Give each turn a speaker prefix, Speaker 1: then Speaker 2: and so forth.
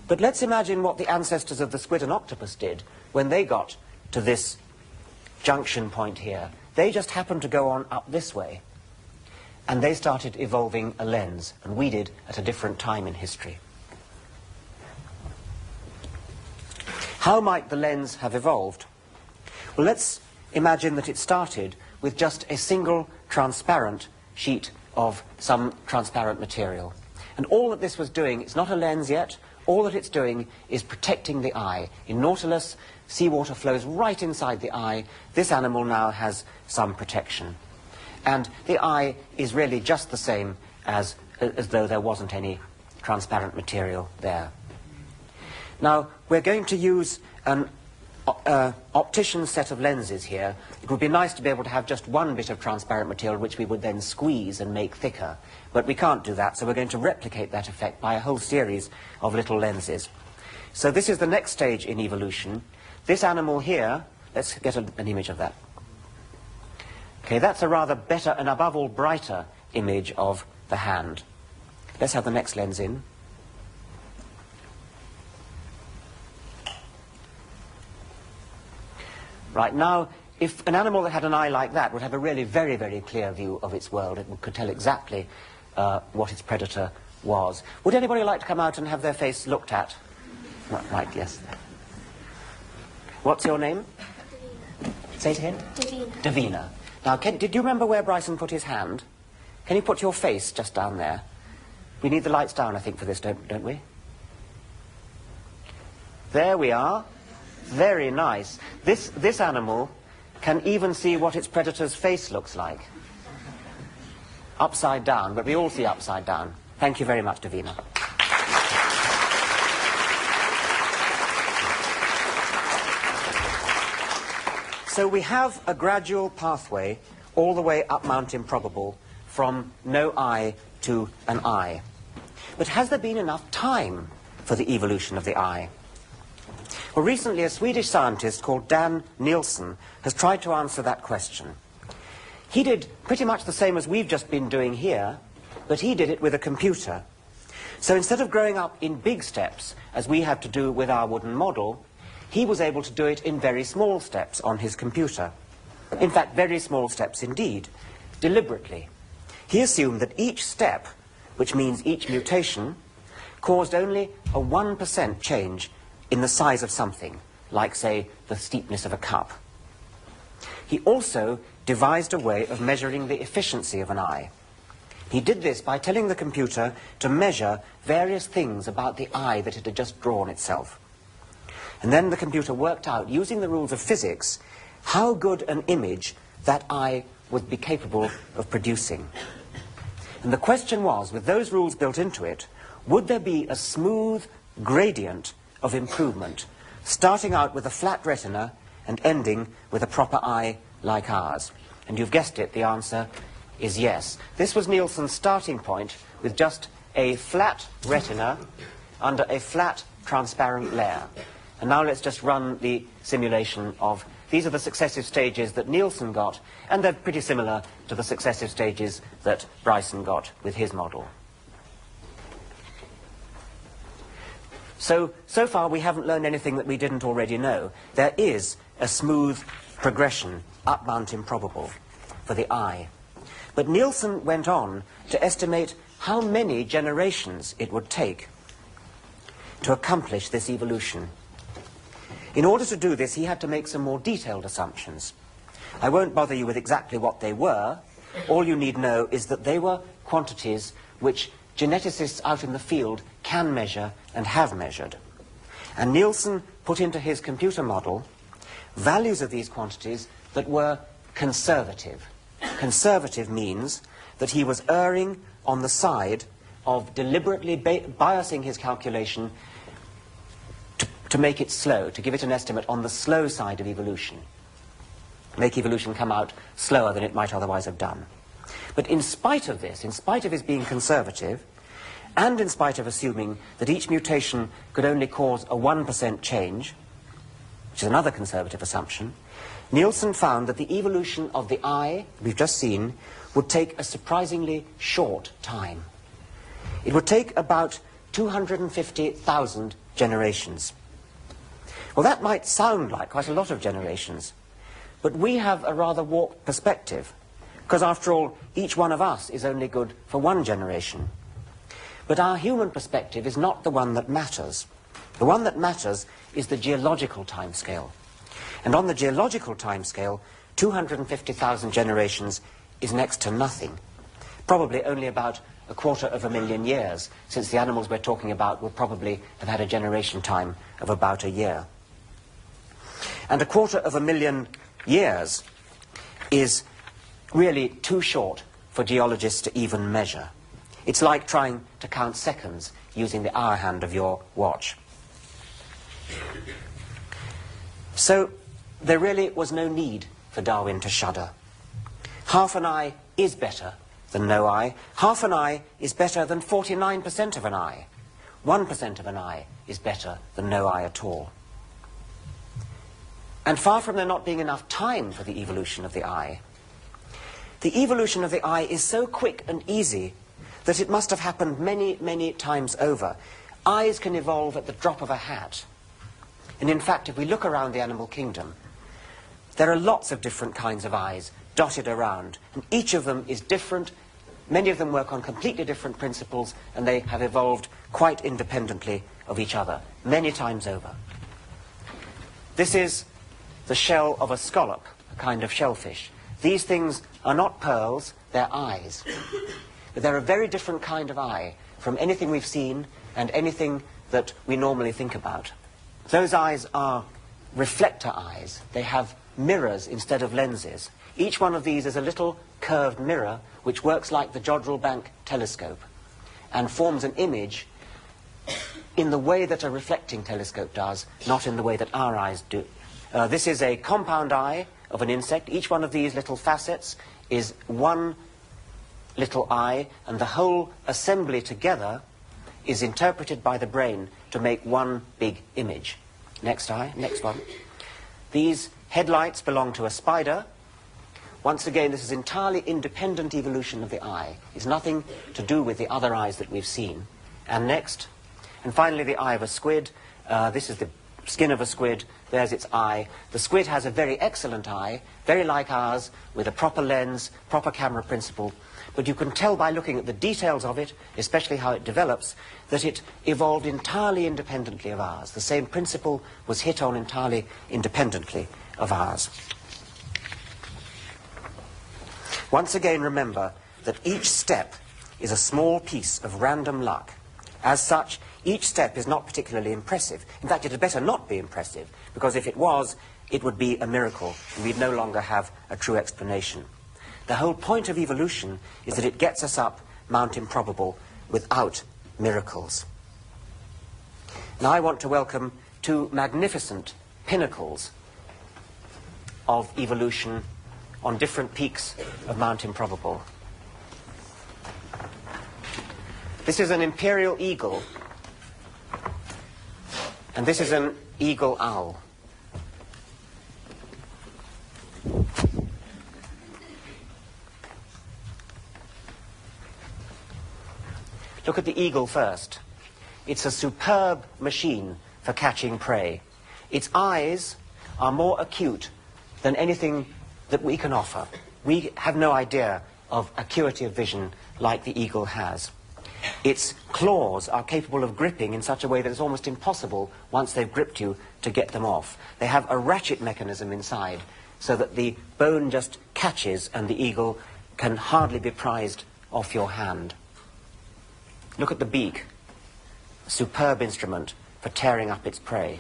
Speaker 1: But let's imagine what the ancestors of the squid and octopus did when they got to this junction point here. They just happened to go on up this way, and they started evolving a lens, and we did at a different time in history. How might the lens have evolved? Well, let's imagine that it started with just a single transparent sheet of some transparent material. And all that this was doing, it's not a lens yet, all that it's doing is protecting the eye. In Nautilus, seawater flows right inside the eye. This animal now has some protection. And the eye is really just the same as though there wasn't any transparent material there. Now, we're going to use an optician's set of lenses here. It would be nice to be able to have just one bit of transparent material which we would then squeeze and make thicker. But we can't do that, so we're going to replicate that effect by a whole series of little lenses. So this is the next stage in evolution. This animal here, let's get an image of that. Okay, that's a rather better and above all brighter image of the hand. Let's have the next lens in. Right, now, if an animal that had an eye like that would have a really very, very clear view of its world, it could tell exactly what its predator was. Would anybody like to come out and have their face looked at? Right, yes. What's your name? Davina. Say it again?
Speaker 2: Davina.
Speaker 1: Davina. Now, did you remember where Bryson put his hand? Can you put your face just down there? We need the lights down, I think, for this, don't we? There we are. Very nice. This animal can even see what its predator's face looks like. Upside down, but we all see upside down. Thank you very much, Davina. So we have a gradual pathway all the way up Mount Improbable from no eye to an eye. But has there been enough time for the evolution of the eye? Well, recently a Swedish scientist called Dan Nilsson has tried to answer that question. He did pretty much the same as we've just been doing here, but he did it with a computer. So instead of growing up in big steps, as we have to do with our wooden model, he was able to do it in very small steps on his computer. In fact, very small steps indeed, deliberately. He assumed that each step, which means each mutation, caused only a 1% change in the size of something, like, say, the steepness of a cup. He also devised a way of measuring the efficiency of an eye. He did this by telling the computer to measure various things about the eye that it had just drawn itself. And then the computer worked out, using the rules of physics, how good an image that eye would be capable of producing. And the question was, with those rules built into it, would there be a smooth gradient of improvement, starting out with a flat retina and ending with a proper eye like ours? And you've guessed it, the answer is yes. This was Nilsson's starting point, with just a flat retina under a flat transparent layer. And now let's just run the simulation of, these are the successive stages that Nilsson got, and they're pretty similar to the successive stages that Bryson got with his model. So far we haven't learned anything that we didn't already know. There is a smooth progression up Mount Improbable for the eye. But Nilsson went on to estimate how many generations it would take to accomplish this evolution. In order to do this, he had to make some more detailed assumptions. I won't bother you with exactly what they were. All you need know is that they were quantities which geneticists out in the field can measure and have measured. And Nilsson put into his computer model values of these quantities that were conservative. Conservative means that he was erring on the side of deliberately biasing his calculation to make it slow, to give it an estimate on the slow side of evolution, make evolution come out slower than it might otherwise have done. But in spite of this, in spite of his being conservative, and in spite of assuming that each mutation could only cause a 1% change, which is another conservative assumption, Nilsson found that the evolution of the eye we've just seen would take a surprisingly short time. It would take about 250,000 generations. Well, that might sound like quite a lot of generations, but we have a rather warped perspective, because after all, each one of us is only good for one generation. But our human perspective is not the one that matters. The one that matters is the geological timescale. And on the geological timescale, 250,000 generations is next to nothing. Probably only about 250,000 years, since the animals we're talking about would probably have had a generation time of about a year. And 250,000 years is really too short for geologists to even measure. It's like trying to count seconds using the hour hand of your watch. So there really was no need for Darwin to shudder. Half an eye is better than no eye. Half an eye is better than 49% of an eye. 1% of an eye is better than no eye at all. And far from there not being enough time for the evolution of the eye, the evolution of the eye is so quick and easy that it must have happened many, many times over. Eyes can evolve at the drop of a hat. And in fact, if we look around the animal kingdom, there are lots of different kinds of eyes dotted around, and each of them is different. Many of them work on completely different principles, and they have evolved quite independently of each other, many times over. This is the shell of a scallop, a kind of shellfish. These things are not pearls, they're eyes. But they're a very different kind of eye from anything we've seen and anything that we normally think about. Those eyes are reflector eyes. They have mirrors instead of lenses. Each one of these is a little curved mirror which works like the Jodrell Bank telescope and forms an image in the way that a reflecting telescope does, not in the way that our eyes do. This is a compound eye of an insect. Each one of these little facets is one little eye, and the whole assembly together is interpreted by the brain to make one big image. Next eye, next one. These headlights belong to a spider. Once again, this is entirely independent evolution of the eye. It's nothing to do with the other eyes that we've seen. And next, and finally the eye of a squid. This is the skin of a squid. There's its eye. The squid has a very excellent eye, very like ours, with a proper lens, proper camera principle. But you can tell by looking at the details of it, especially how it develops, that it evolved entirely independently of ours. The same principle was hit on entirely independently of ours. Once again, remember that each step is a small piece of random luck. As such, each step is not particularly impressive. In fact, it had better not be impressive, because if it was, it would be a miracle, and we'd no longer have a true explanation. The whole point of evolution is that it gets us up Mount Improbable without miracles. Now I want to welcome two magnificent pinnacles of evolution on different peaks of Mount Improbable. This is an imperial eagle, and this is an eagle owl. Look at the eagle first. It's a superb machine for catching prey. Its eyes are more acute than anything that we can offer. We have no idea of acuity of vision like the eagle has. Its claws are capable of gripping in such a way that it's almost impossible, once they've gripped you, to get them off. They have a ratchet mechanism inside, so that the bone just catches and the eagle can hardly be prized off your hand. Look at the beak, a superb instrument for tearing up its prey.